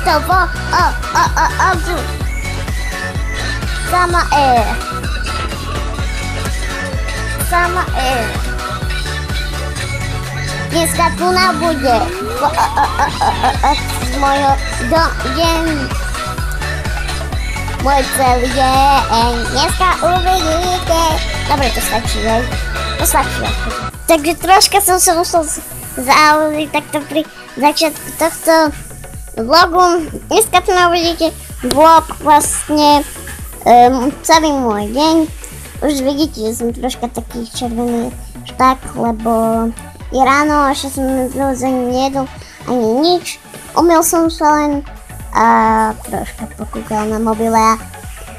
to oku. Sama Dneska tu bude z mojho deň. Môj celý deň. Dneska uvidíte. Dobre, to stačí, hej? To stačí. Takže troška som sa musel zaujať takto pri začiatku tohto vlogu. Dneska tu uvidíte vlog vlastne celý môj deň. Už vidíte, že som troška taký červený šták, lebo je ráno a ešte som nejedol ani nič. Umyl som sa len a troška pokúkal na mobile a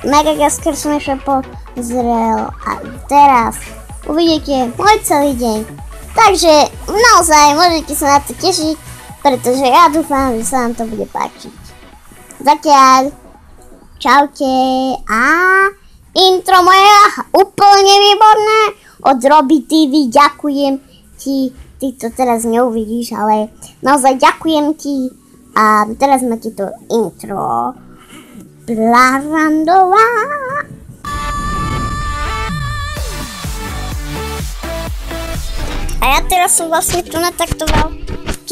Madagaskar som ešte pozrel a teraz uvidíte môj celý deň. Takže naozaj môžete sa na to tešiť, pretože ja dúfam, že sa vám to bude páčiť. Zatiaľ, čaute a intro moje úplne výborné od Robi TV, ďakujem ti, ty to teraz neuvidíš, ale naozaj ďakujem ti a teraz máte to intro. Blarandová. A ja teraz som vlastne tu nataktoval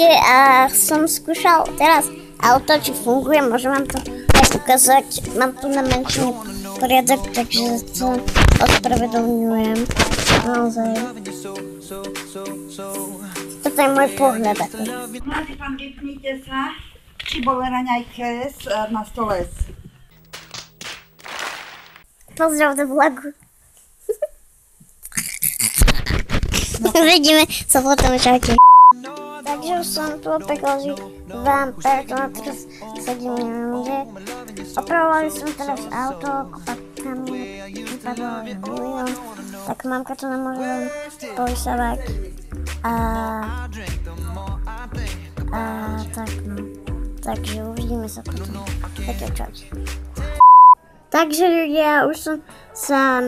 a som skúšal teraz auto, či funguje, môžem vám to aj ukázať. Mám tu na menšiny poriadok, takže sa ospravedlňujem. Naozaj. Toto je môj pohľad. Pán, vypnite sa, či bol raňajke na stole. Pozdrav do vlogu. Vidíme sa potom, čaute. Takže už som tu opekol, že vám preto na teraz sedím inde. Opravovali som teraz auto, kopakami, vypadlo milión, tak mamka to nemôže len povysávať a tak no. Takže uvidíme sa potom. Také čaute. Takže ľudia, už som sa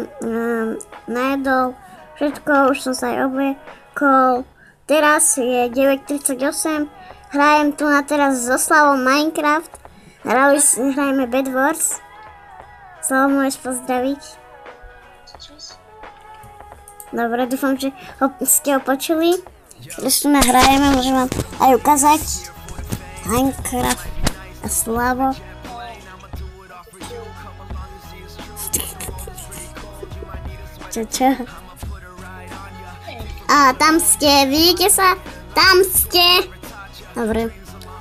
najedol všetko, už som sa aj obliekol. Teraz je 9:38, hrajem tu na teraz so Slavom Minecraft. Hrajeme Bed Wars. Slavo, môžeš pozdraviť? Dobre, dúfam, že ste ho počuli. Teraz tu nahrajeme, môžem vám aj ukázať. Minecraft a Slavo. Čo? A tam ste, vidíte sa? Tam ste. Dobre,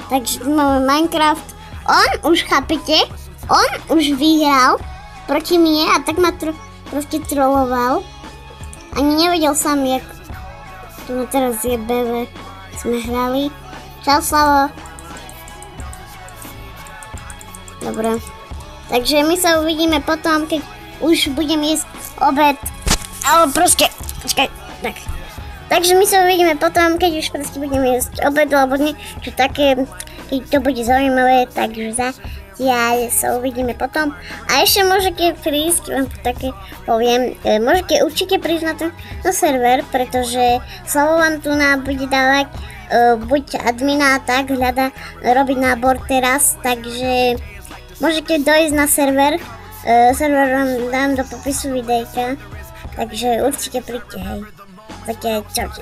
takže tu máme Minecraft. On už, chápete? On už vyhral proti mne a tak ma trošku trolloval. Ani nevedel sám, jak tu na teraz je BV. Sme hrali. Čau, Slavo. Dobre. Takže my sa uvidíme potom, keď už budem jesť obed. Ale proste, počkaj, tak. Takže my sa uvidíme potom, keď už proste budeme jesť obed, alebo niečo také, keď to bude zaujímavé, takže zatiaľ sa uvidíme potom. A ešte môžete prísť, vám to také poviem, môžete určite prísť na server, pretože Slavo vám tu bude dávať buď admina a tak, robiť nábor teraz, takže môžete dojsť na server, server vám dám do popisu videjka, takže určite príďte, hej. Zatiaľ, čaute.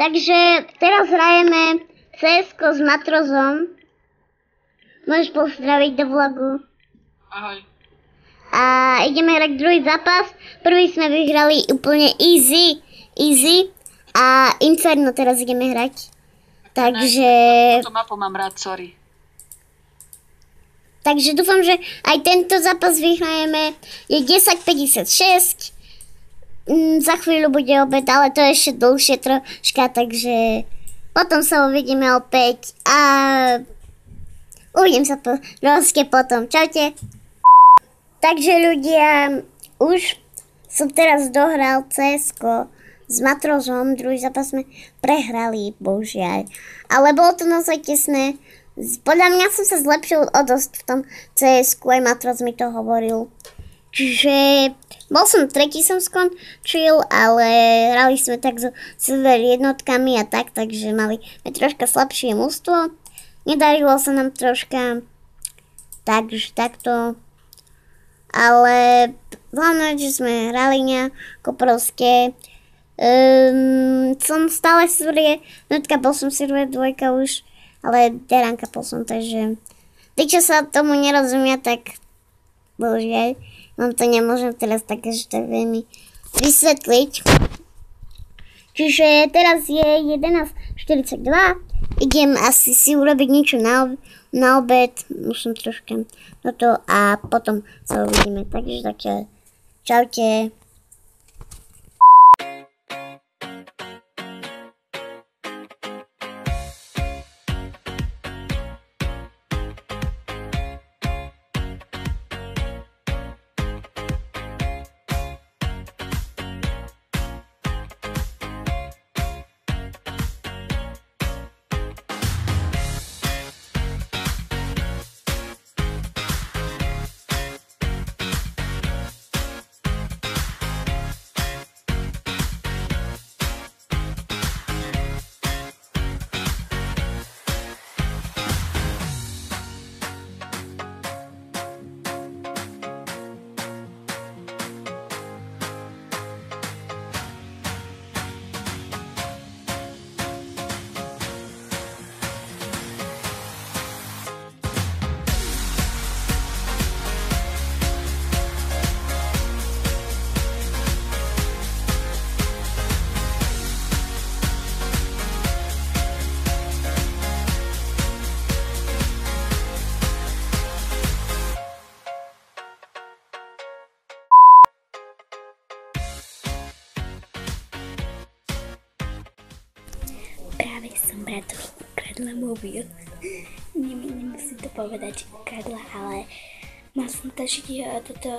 Takže teraz hrajeme CS-ko s Matrozom. Môžeš pozdraviť do vlogu. Ahoj. A ideme hrať druhý zápas. Prvý sme vyhrali úplne easy. A Inferno teraz ideme hrať. Takže... Túto mapu mám rád, sorry. Takže dúfam, že aj tento zápas vyhrajeme. Je 10:56. Za chvíľu bude obed, ale to je ešte dlhšie troška, takže potom sa uvidíme opäť a uvidím sa proste potom. Čaute. Takže ľudia, už som teraz dohral CS-ko s Matrozom, druhý zápas sme prehrali, bohužiaľ. Ale bolo to naozaj tesné. Podľa mňa som sa zlepšil o dosť v tom CS-ku, aj Matroz mi to hovoril. Čiže bol som tretí, som skončil, ale hrali sme tak so silver jednotkami a tak, takže mali troška slabšie mužstvo. Nedarilo sa nám troška, takže takto. Ale hlavne, že sme hrali nejako proste. Som stále silver jednotka, bol som silver dvojka už, ale deranka bol som, takže tí, čo sa tomu nerozumia, tak bohužiaľ, vám to nemôžem teraz tak ešte veľmi vysvetliť. Čiže teraz je 11:42, idem asi si urobiť niečo na obed, musím troška na to a potom sa uvidíme. Takže také, čaute. Práve som bratovi ukradla mobil. Nemusím to povedať, že ukradla, ale mal som tažiť toto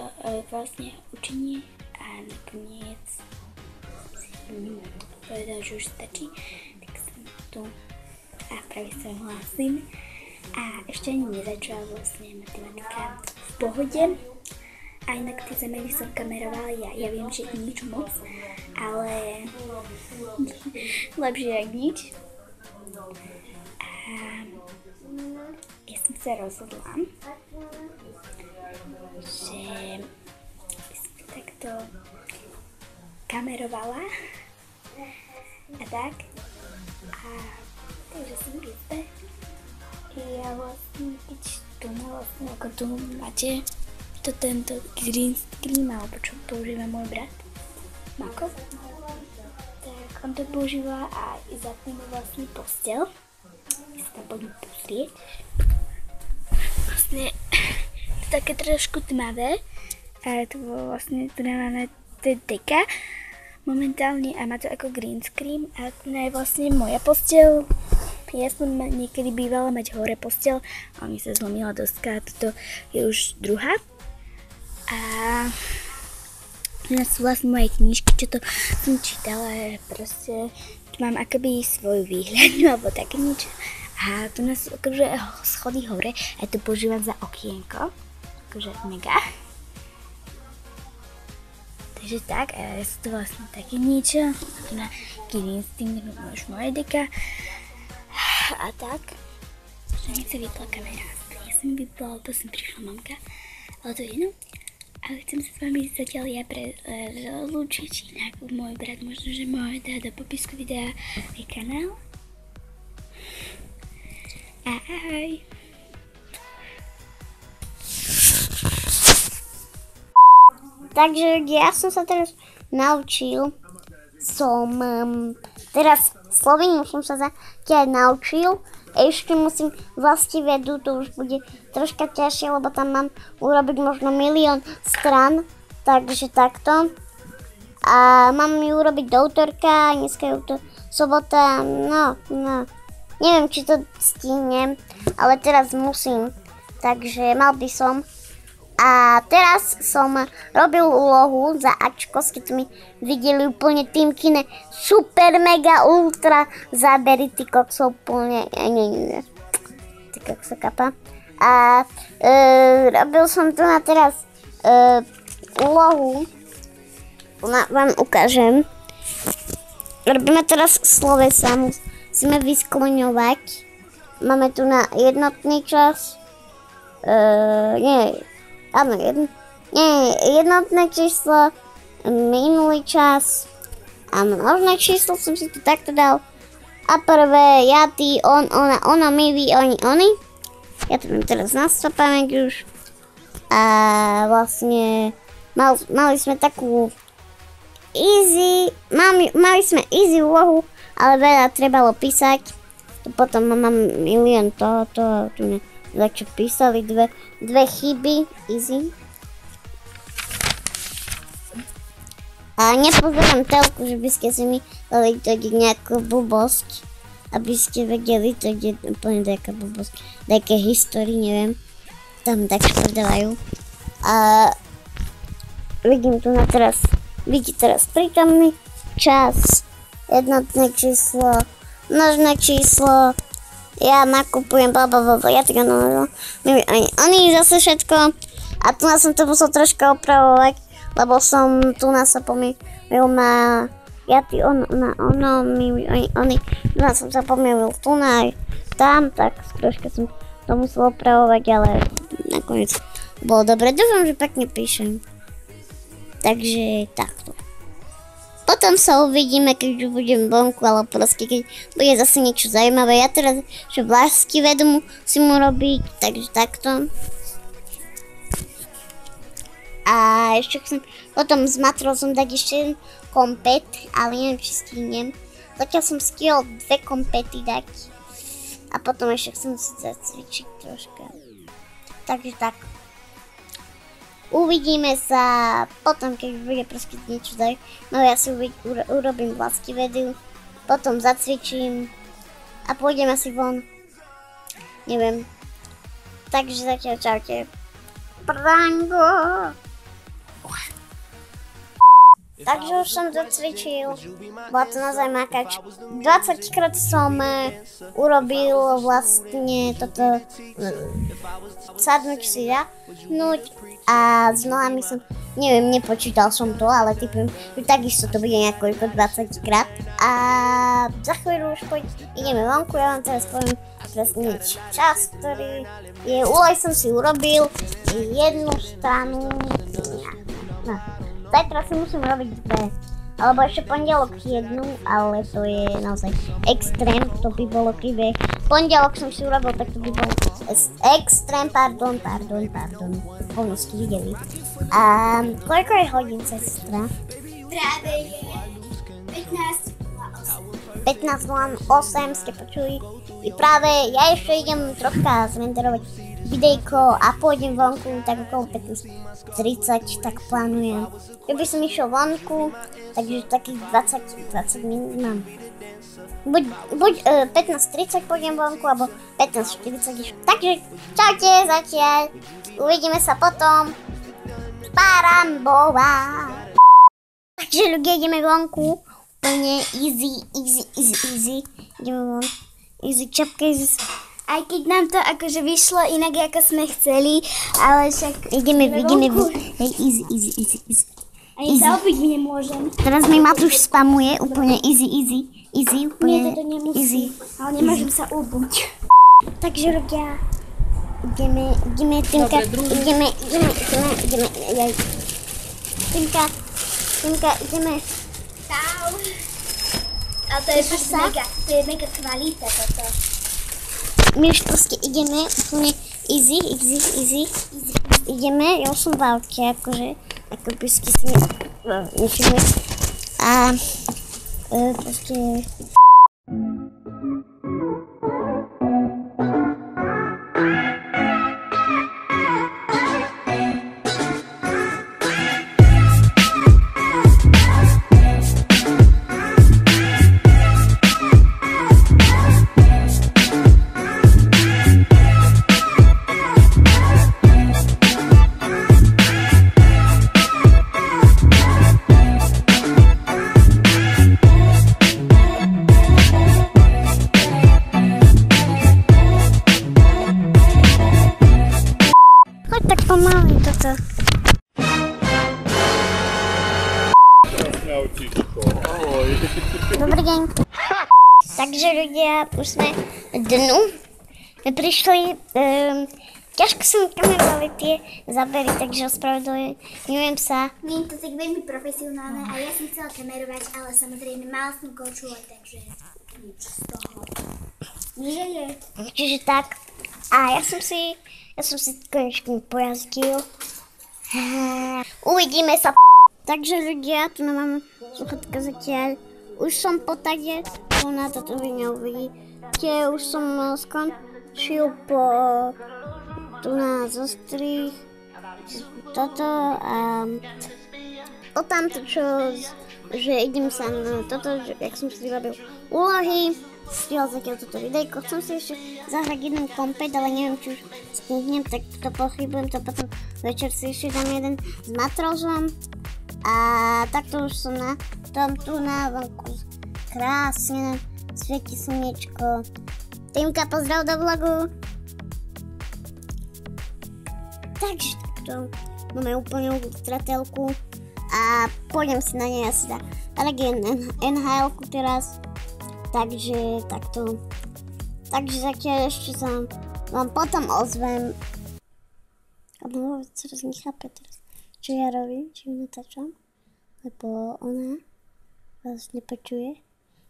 vlastne učenie a nakoniec si povedal, že už stačí, tak som tu a práve sa hlásim. A ešte ani nezačala vlastne matematika v pohode. A inak tie zameny som kamerovala, ja viem, že nič moc, ale lepšie jak nič. A ja som sa rozhodla, že by som to takto kamerovala a tak. A takže som v izbe. Ja vlastne, keď tu vlastne, ako tu máte tento green screen, alebo čo používa môj brat Mako, tak on to používa a zapneme vlastne posteľ. My sa tam poďme pozrieť. Vlastne to také trošku tmavé a to bolo vlastne, tu máme deka momentálne a má to ako green screen a to je vlastne moja posteľ. Ja som niekedy bývala mať hore posteľ a mi sa zlomila doska a toto je už druhá. A to sú vlastne moje knižky, čo to som čítala, proste tu mám akoby svoju výhľadňu alebo také niečo. A tu nás akože schody hore a to používam za okienko, akože mega. Takže tak, a sú to vlastne také niečo, tu na green screen už moje deka. A tak, že mi sa vypla kamera, ja som vypla, to som prišla mamka, ale to je jedno. Ale chcem sa s vami zatiaľ ja rozlúčiť, inak môj brat možno, že môj dá do popisku videa aj kanál. Ahoj. Takže ja som sa teraz naučil, teraz slovinu som sa zatiaľ naučil, ešte musím vlastivedu, to už bude troška ťažšie, lebo tam mám urobiť možno 1 000 000 strán, takže takto. A mám ju urobiť do útorka, dneska je to sobota, no, neviem, či to stihnem, ale teraz musím, takže mal by som. A teraz som robil úlohu za Ačko, keď mi videli úplne Tymkine super mega ultra zábery, ty kokso úplne, ty kokso kapa. A robil som tu na teraz úlohu, vám ukážem. Robíme teraz slovesa, musíme vyskloňovať. Máme tu na jednotný čas, áno, jednotné číslo, minulý čas a množné číslo som si tu takto dal. A prvé, ja, ty, on, ona, ono, my, vy, oni. Ja to mám teraz nastapané už. A vlastne mali sme takú easy, mali sme easy úlohu, ale veľa trebalo písať. Potom mám milión toho, tu za čo písali dve chyby, easy. A nepozerám telku, že by ste si mi dali tady nejakú blbosť, aby ste vedeli, to je úplne taká blbosť, také histórii, neviem, tam tak predávajú. A vidím tu na teraz, vidíte teraz prítomný čas, jednotné číslo, množné číslo, ja nakupujem, ja tak oni zase všetko. A tu som to musel troška opravovať, lebo som tu sa pomýlil na ja, ty, ono, my, oni. Tu som sa pomýlil tu na tam, tak troška som to musel opravovať, ale nakoniec bolo dobre. Dúfam, že pekne píšem. Takže takto. Potom sa uvidíme, keď už budem vonku, ale proste keď bude zase niečo zaujímavé. Ja teraz, že vlastivedu musím urobiť, takže takto. A ešte chcem, potom s matrou som dať ešte jeden kompet, ale neviem, či stihnem. Zatiaľ som stihol 2 kompety dať. A potom ešte chcem si zacvičiť troška. Takže tak. Uvidíme sa potom, keď bude proste niečo zaujímavé. Ja si urobím vlastivedu, potom zacvičím a pôjdem asi von. Neviem. Takže zatiaľ čaute. Prango! Takže už som docvičil, bola to naozaj makač. 20 krát som urobil vlastne toto sadnúť si ľahnuť a s nohami som, neviem, nepočítal som to, ale typujem, že takisto to bude niekoľko 20 krát. A za chvíľu už ideme vonku, ja vám teraz poviem presne čas, ktorý je, úlohy som si urobil, jednu stranu, no. Zajtra si musím robiť 2, alebo ešte pondelok 1, ale to je naozaj extrém, to by bolo krivé. Pondelok som si urobil, tak to by bolo extrém, pardon, povno ste videli. A koľko je hodín, sestra? Práve je 15:08 ste počuli. I práve ja ešte idem troška zrenderovať videjko a pôjdem vonku tak okolo 15:30, tak plánujem. Keby som išiel vonku, takže takých 20 minút mám. Buď 15:30 pôjdem vonku, alebo 15:40 išlo. Takže čaute zatiaľ, uvidíme sa potom. Parambova. Takže ľudia, ideme vonku, úplne easy. Ideme von, easy čapka, easy. Aj keď nám to akože vyšlo inak, ako sme chceli, ale však ideme von. Hej, easy. A ja sa opiť nemôžem. Teraz mi Matúš spamuje, úplne easy, úplne Nie, toto nemusí. easy. Ale nemôžem sa ubuť. Takže ľudia, ideme, Tinka, Dobre, druhý. ideme, jaj. Tinka, ideme. Čau. Ale to je fakt mega, to je mega kvalita toto. My už proste ideme úplne easy. Ideme, ja už som v aute, akože, ako bysky si nevšimli. A proste... Choď tak pomaly toto. Dobrý deň. Takže ľudia, už sme dnu. My prišli, ťažko som kamerovali tie zábery, takže ospravedlňujem sa. Nie je to tak veľmi profesionálne a ja som chcela kamerovať, ale samozrejme mala som kočule, takže nič z toho. Nie je. Čiže tak. A ja som si konečne pojazdil. Uvidíme sa. Takže ľudia, tu mám sluchatka zatiaľ. Už som po tade, tu na toto vy neuvidíte. Už som skončil po tu na zostrih toto a o tamto čo, že idem sa na toto, že, jak som si vyrobil úlohy. Stihol zatiaľ toto videjko. Chcem si ešte zahrať jeden kompet, ale neviem, či už stihnem, tak to pochybujem, to potom večer si ešte dám jeden s matrozom. A takto už som na tom tu na vonku. Krásne svieti slniečko. Týmka, pozdrav do vlogu. Takže takto máme úplne stratelku a pôjdem si na nej asi dať NHL-ku teraz. Takže takto. Takže zatiaľ ešte sa vám potom ozvem. A no, sa raz nechápe teraz, čo ja robím, či ju natáčam. Lebo ona vás nepočuje.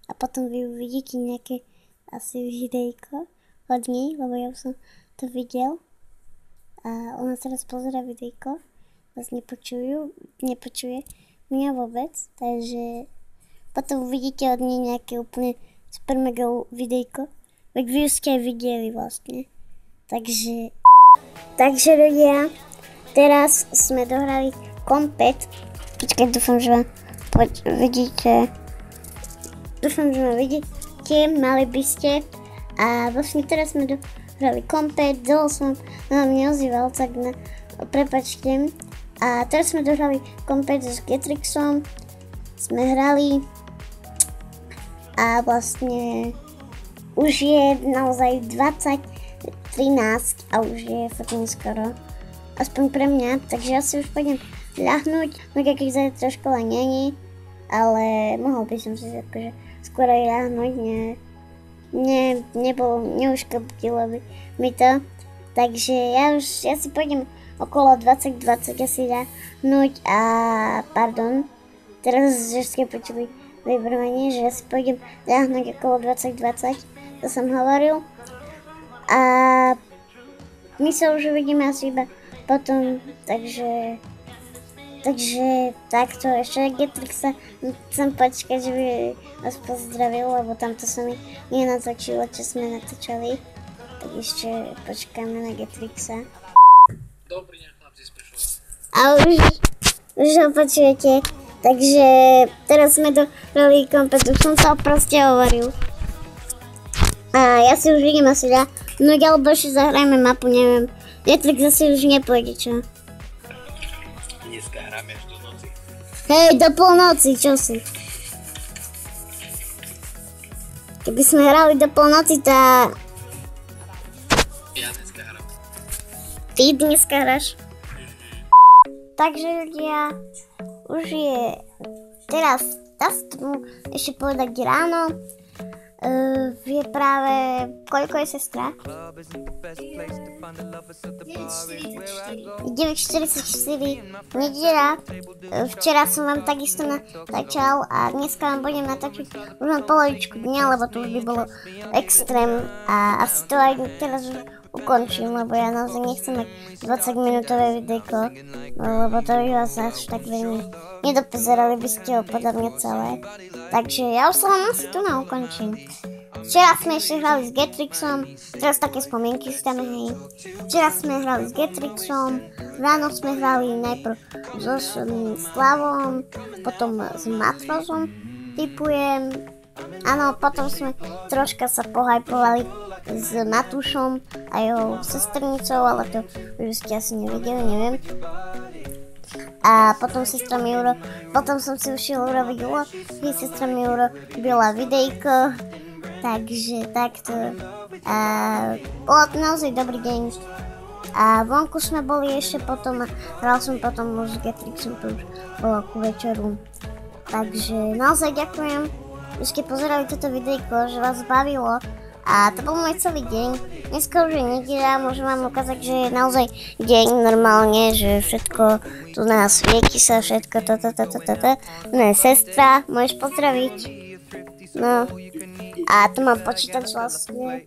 A potom vy uvidíte nejaké asi videjko od nej, lebo ja už som to videl. A ona teraz pozerá videjko. Vás nepočuje mňa vôbec. Takže potom uvidíte od nej nejaké úplne super mega videjko. Veď vy už ste aj videli vlastne. Takže ľudia, teraz sme dohrali kompet. Počkaj, dúfam, že vám vidíte. Dúfam, že ma vidíte, mali by ste. A vlastne teraz sme dohrali kompet. Dlho som vám neozýval, tak prepačte. A teraz sme dohrali kompet s Getrixom. Sme hrali. A vlastne už je naozaj 20:13 a už je fakt neskoro. Aspoň pre mňa, takže ja si už pôjdem ľahnúť. No keď zajtra škola není, ale mohol by som si akože skôr aj ľahnúť, neuškoptilo by mi to. Takže ja si pôjdem okolo 20:20 asi ľahnúť a pardon, teraz že ste počuli vybrvanie, že ja si pôjdem ľahnúť okolo 20:20, to som hovoril. A my sa už uvidíme asi iba potom, takže takto, ešte Getrixa chcem počkať, že by vás pozdravil, lebo tamto sa mi nenatočilo, čo sme natáčali. Tak ešte počkáme na Getrixa. Dobrý deň, chlapci z Prešova. A už ho počujete. Takže teraz sme dohrali kompet, už som sa proste hovoril. A ja si už vidím asi ľahnúť, alebo ešte zahrajme mapu, neviem. Getrix asi už nepôjde, čo? Dneska hráme až do noci. Hej, do polnoci, čo si? Keby sme hrali do polnoci, tá... Ja dneska hrám. Ty dneska hráš? Takže ľudia, už je teraz, dá sa tomu ešte povedať ráno. je práve, koľko je sestra? 9:44, nedela. Včera som vám takisto natáčal a dneska vám budem natáčať už len polovičku dňa, lebo to už by bolo extrém a asi to aj teraz už ukončím, lebo ja naozaj nechcem mať 20-minútové videjko, lebo to by vás až tak veľmi nedopozerali by ste ho podľa mňa celé. Takže ja už sa vám asi tu ukončím. Včera sme ešte hrali s Getrixom, teraz také spomienky si tam hej. Včera sme hrali s Getrixom, ráno sme hrali najprv so Slavom, potom s Matrozom, typujem. Áno, potom sme troška sa pohajpovali s Matúšom a jeho sestrnicou, ale to už ste asi nevideli, neviem. A potom sestra mi potom som si ušiel urobiť úlohy, sestra mi urobila videjko, takže takto. A bolo to naozaj dobrý deň. A vonku sme boli ešte potom a hral som potom už s Getrixom, to už bolo ku večeru. Takže naozaj ďakujem, že ste pozerali toto videjko, že vás bavilo. A to bol môj celý deň. Dneska už je nedeľa, môžem vám ukázať, že je naozaj deň normálne, že všetko tu nás svieti sa, všetko toto. No sestra, môžeš pozdraviť. No. A tu mám počítač vlastne.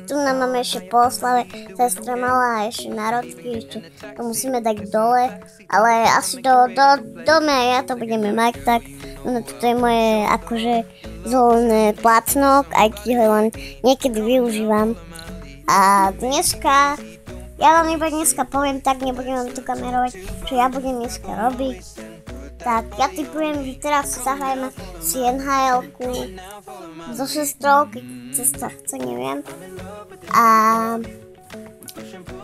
Tu máme ešte po oslave, sestra mala ešte národky, ešte to musíme dať dole, ale asi dome ja to budeme mať tak. No toto je moje akože zvolené plátno, aj keď ho len niekedy využívam. A dneska, ja vám iba dneska poviem, tak nebudem vám tu kamerovať, čo ja budem dneska robiť. Tak ja typujem, že teraz si zahrajeme si NHL-ku so sestrou, keď sestra chce, neviem. A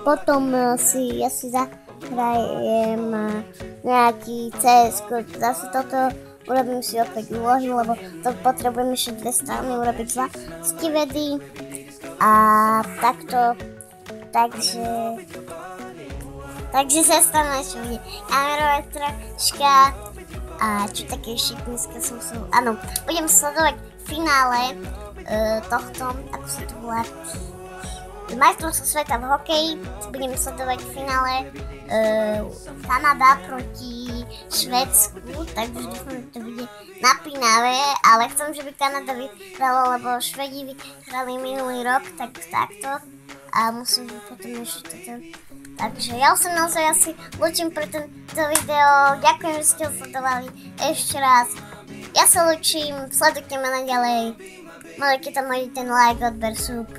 potom ja si zahrajem nejaký CS-ko, zase toto urobím si opäť úlohy, lebo to potrebujem ešte 2 strany urobiť zvlášť vedy. A takto, takže sestra ma ešte bude kamerovať troška. A čo také ešte dneska áno, budem sledovať finále tohto, ako sa to volá, majstrovstvo sveta v hokeji, budem sledovať finále Kanada proti Švédsku, takže dúfam, že to bude napínavé, ale chcem, že by Kanada vyhrala, lebo Švédi vyhrali minulý rok, tak takto a musím potom ešte toto. Takže ja som naozaj asi ľúčim pre tento video, ďakujem, že ste ho sledovali ešte raz. Ja sa ľúčim, sledujte ma naďalej, môžete tam mať ten like, odber, sub.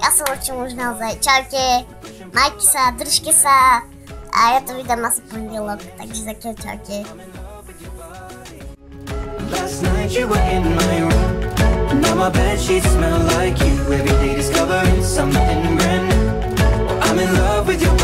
Ja sa ľúčim už naozaj, čaute, majte sa, držte sa a ja to vydám asi pondelok, takže zatiaľ čaute. Last night you were in my room. Now my bedsheets smell like you. Every day discovering something brand new. I'm in love with your